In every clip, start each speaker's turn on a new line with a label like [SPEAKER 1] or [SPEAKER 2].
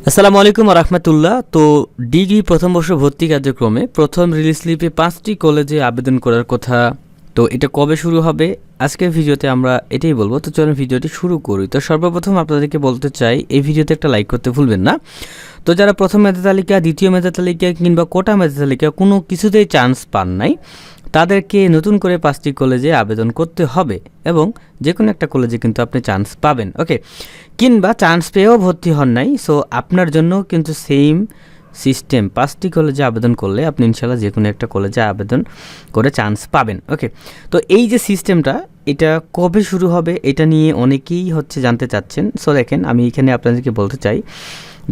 [SPEAKER 1] আসসালামু আলাইকুম রহমতুল্লাহ। তো ডিগ্রি প্রথম বর্ষ ভর্তি কার্যক্রমে প্রথম রিলিজ স্লিপে 5টি কলেজে আবেদন করার কথা। তো এটা কবে শুরু হবে আজকের ভিডিওতে আমরা এটাই বলবো। তো চলুন ভিডিওটি শুরু করি। তো সর্বপ্রথম আপনাদেরকে বলতে চাই এই ভিডিওতে একটা লাইক করতে ভুলবেন না। তো যারা প্রথম মেধা তালিকা, দ্বিতীয় মেধা তালিকা কিংবা কোটা মেধা তালিকা কোনো কিছুতেই চান্স পান নাই, তাদেরকে নতুন করে 5টি কলেজে আবেদন করতে হবে এবং যে কোনো একটা কলেজে কিন্তু আপনি চান্স পাবেন। ওকে, কিংবা চান্স পেয়েও ভর্তি হন নাই, সো আপনার জন্য কিন্তু সেম সিস্টেম। 5টি কলেজে আবেদন করলে আপনি ইনশাল্লাহ যে কোনো একটা কলেজে আবেদন করে চান্স পাবেন। ওকে, তো এই যে সিস্টেমটা, এটা কবে শুরু হবে এটা নিয়ে অনেকেই জানতে চাচ্ছেন। সো দেখেন, আমি এখানে আপনাদেরকে বলতে চাই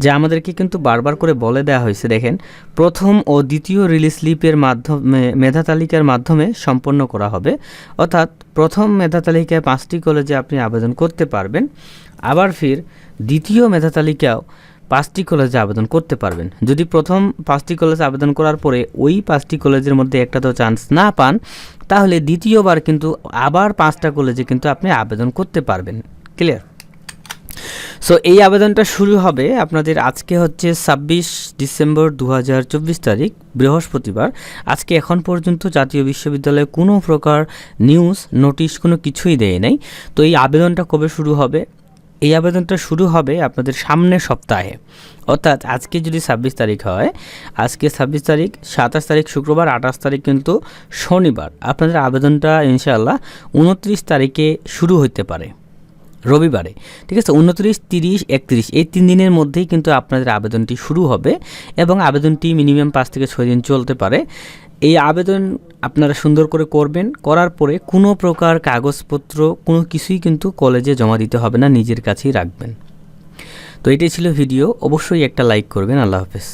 [SPEAKER 1] যে আমাদেরকে কিন্তু বারবার করে বলে দেওয়া হয়েছে, দেখেন, প্রথম ও দ্বিতীয় রিলিজ স্লিপের মাধ্যমে মেধা তালিকার মাধ্যমে সম্পন্ন করা হবে। অর্থাৎ প্রথম মেধা তালিকায় 5টি কলেজে আপনি আবেদন করতে পারবেন, আবার ফির দ্বিতীয় মেধা তালিকাও 5টি কলেজে আবেদন করতে পারবেন। যদি প্রথম 5টি কলেজে আবেদন করার পরে ওই 5টি কলেজের মধ্যে একটাতেও চান্স না পান, তাহলে দ্বিতীয়বার কিন্তু আবার 5টা কলেজে কিন্তু আপনি আবেদন করতে পারবেন। ক্লিয়ার? সো এই আবেদনটা শুরু হবে আপনাদের আজকে 26 ডিসেম্বর 2024 তারিখ, বৃহস্পতিবার। আজকে এখন পর্যন্ত জাতীয় বিশ্ববিদ্যালয়ে কোনো প্রকার নিউজ নোটিশ কোনো কিছুই দেয় নাই। তো এই আবেদনটা কবে শুরু হবে? এই আবেদনটা শুরু হবে আপনাদের সামনের সপ্তাহে, অর্থাৎ আজকে যদি 26 তারিখ হয়, আজকে 26 তারিখ, 27 তারিখ শুক্রবার, 28 তারিখ কিন্তু শনিবার। আপনাদের আবেদনটা ইনশাআল্লাহ 29 তারিখে শুরু হতে পারে, রবিবারে। ঠিক আছে, 29, 30, 31 এই 3 দিনের মধ্যেই কিন্তু আপনাদের আবেদনটি শুরু হবে এবং আবেদনটি মিনিমাম 5 থেকে 6 দিন চলতে পারে। এই আবেদন আপনারা সুন্দর করে করবেন, করার পরে কোনো প্রকার কাগজপত্র কোনো কিছুই কিন্তু কলেজে জমা দিতে হবে না, নিজের কাছেই রাখবেন। তো এটাই ছিল ভিডিও। অবশ্যই একটা লাইক করবেন। আল্লাহ হাফেজ।